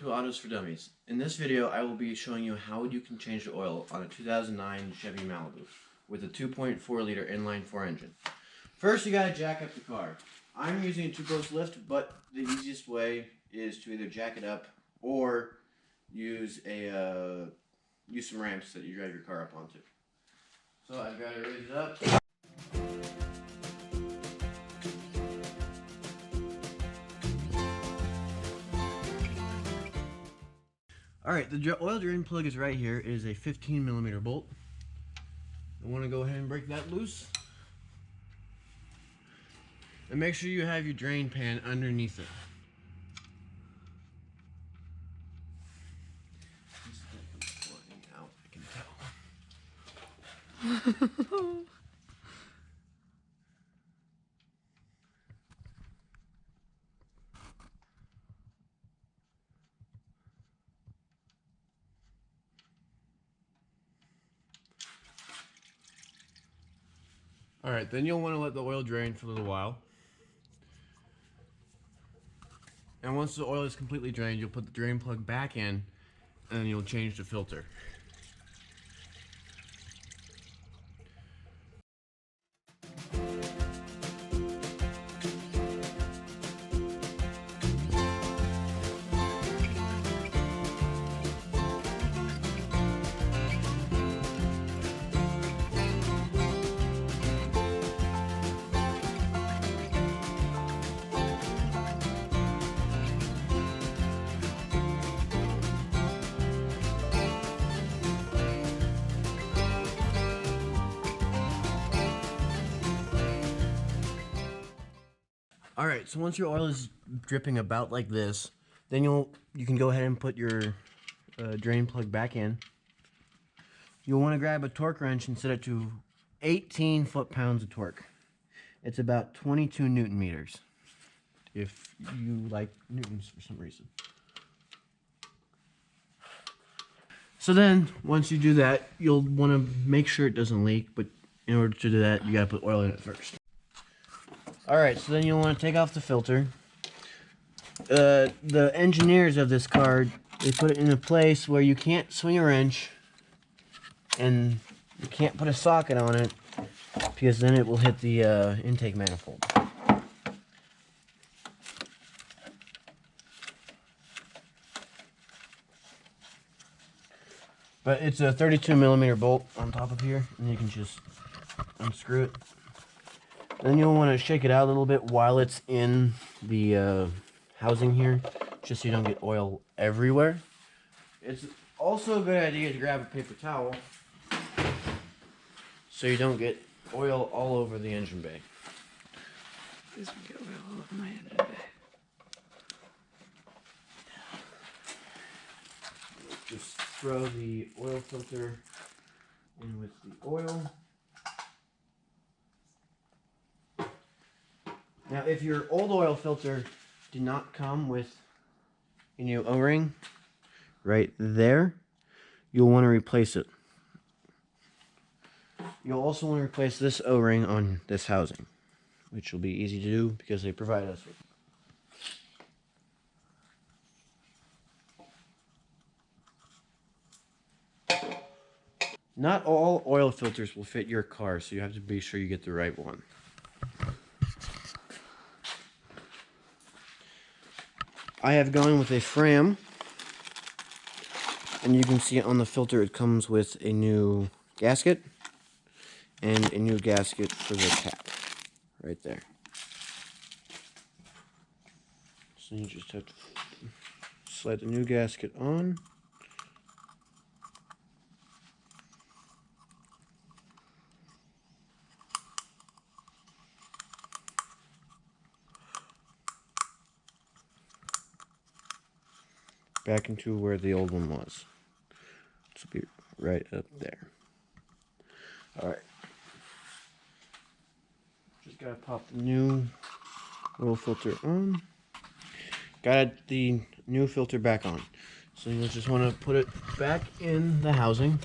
to Autos for Dummies. In this video, I will be showing you how you can change the oil on a 2009 Chevy Malibu with a 2.4 liter inline-4 engine. First, you gotta jack up the car. I'm using a 2-post lift, but the easiest way is to either jack it up or use some ramps that you drive your car up onto. So I've got to raise it up. Alright, the oil drain plug is right here. It is a 15mm bolt. I want to go ahead and break that loose. And make sure you have your drain pan underneath it. This is flying out, I can tell. Alright, then you'll want to let the oil drain for a little while. And once the oil is completely drained, you'll put the drain plug back in, and then you'll change the filter. Alright, so once your oil is dripping about like this, then you can go ahead and put your drain plug back in. You'll want to grab a torque wrench and set it to 18 foot-pounds of torque. It's about 22 Newton meters, if you like newtons for some reason. So then, once you do that, you'll want to make sure it doesn't leak, but in order to do that, you gotta put oil in it first. Alright, so then you'll want to take off the filter. The engineers of this car, they put it in a place where you can't swing a wrench and you can't put a socket on it because then it will hit the intake manifold. But it's a 32mm bolt on top of here, and you can just unscrew it. Then you'll want to shake it out a little bit while it's in the housing here, just so you don't get oil everywhere. It's also a good idea to grab a paper towel so you don't get oil all over the engine bay. Please don't get oil all over my engine bay. Just throw the oil filter in with the oil. Now, if your old oil filter did not come with a new O-ring right there, you'll want to replace it. You'll also want to replace this O-ring on this housing, which will be easy to do because they provide us with. Not all oil filters will fit your car, so you have to be sure you get the right one. I have gone with a Fram, and you can see on the filter it comes with a new gasket and a new gasket for the cap right there. So you just have to slide the new gasket on. Back into where the old one was. This will be right up there. Alright. Just gotta pop the new oil filter on. Got the new filter back on. So you'll just want to put it back in the housing.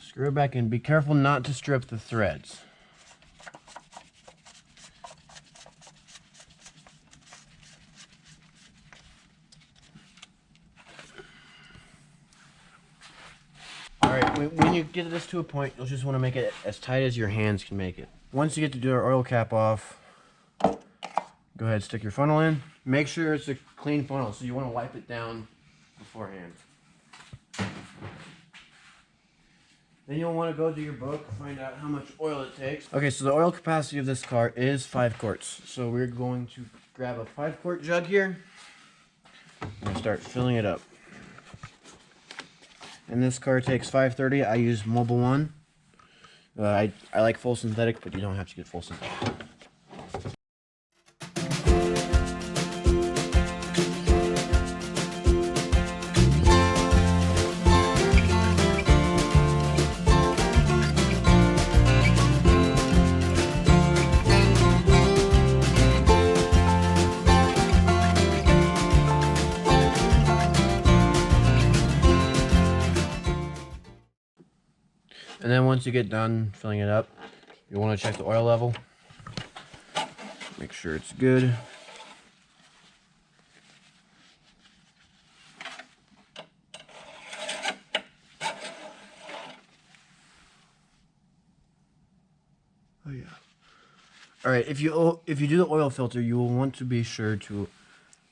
Screw it back in. Be careful not to strip the threads. when you get this to a point, you'll just want to make it as tight as your hands can make it. Once you get the oil cap off, go ahead and stick your funnel in. Make sure it's a clean funnel, so you want to wipe it down beforehand. Then you'll want to go to your book, find out how much oil it takes. Okay, so the oil capacity of this car is 5 quarts. So we're going to grab a 5-quart jug here and start filling it up. And this car takes 530. I use Mobile One. I like full synthetic, but you don't have to get full synthetic. And then once you get done filling it up, you want to check the oil level. Make sure it's good. Oh yeah. All right, if you do the oil filter, you will want to be sure to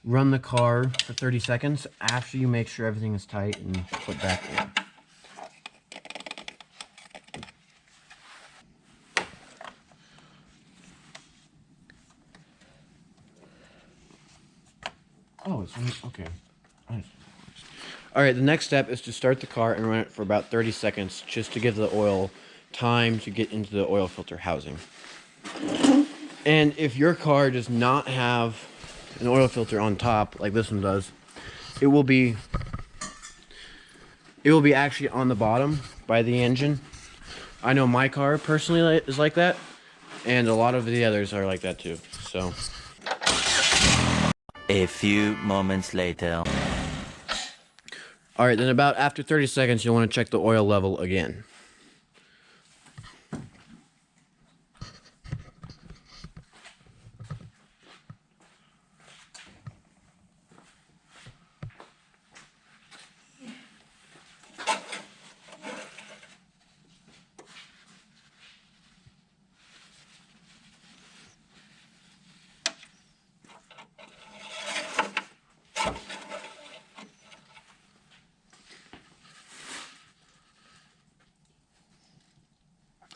run the car for 30 seconds after you make sure everything is tight and put back in. Oh, it's okay. All right, the next step is to start the car and run it for about 30 seconds just to give the oil time to get into the oil filter housing. And if your car does not have an oil filter on top like this one does, it will be actually on the bottom by the engine. I know my car personally is like that, and a lot of the others are like that too. So a few moments later. Alright, then about after 30 seconds, you'll want to check the oil level again.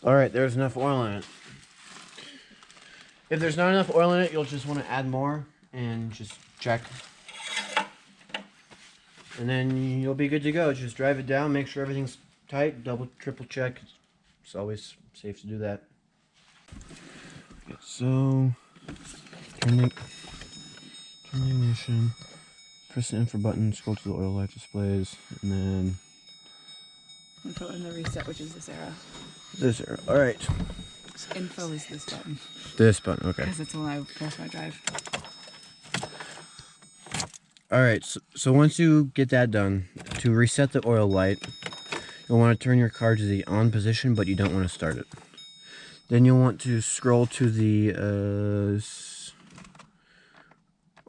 Alright, there's enough oil in it. If there's not enough oil in it, you'll just want to add more and just check. And then you'll be good to go. Just drive it down, make sure everything's tight, double, triple check. It's always safe to do that. Okay, so, turn the ignition, press the info button, scroll to the oil life displays, and then info and the reset, which is this arrow. This arrow. All right. So info is this button. This button. Okay. Because it's when I press my drive. All right. So once you get that done, to reset the oil light, you'll want to turn your car to the on position, but you don't want to start it. Then you'll want to scroll to the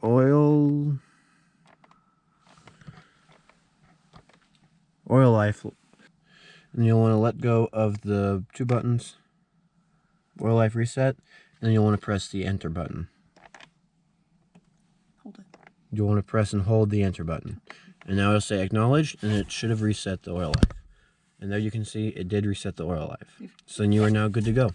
oil life. And you'll want to let go of the 2 buttons, oil life reset, and then you'll want to press the enter button. Hold it. You'll want to press and hold the enter button. And now it'll say acknowledged, and it should have reset the oil life. And there you can see it did reset the oil life. So then you are now good to go.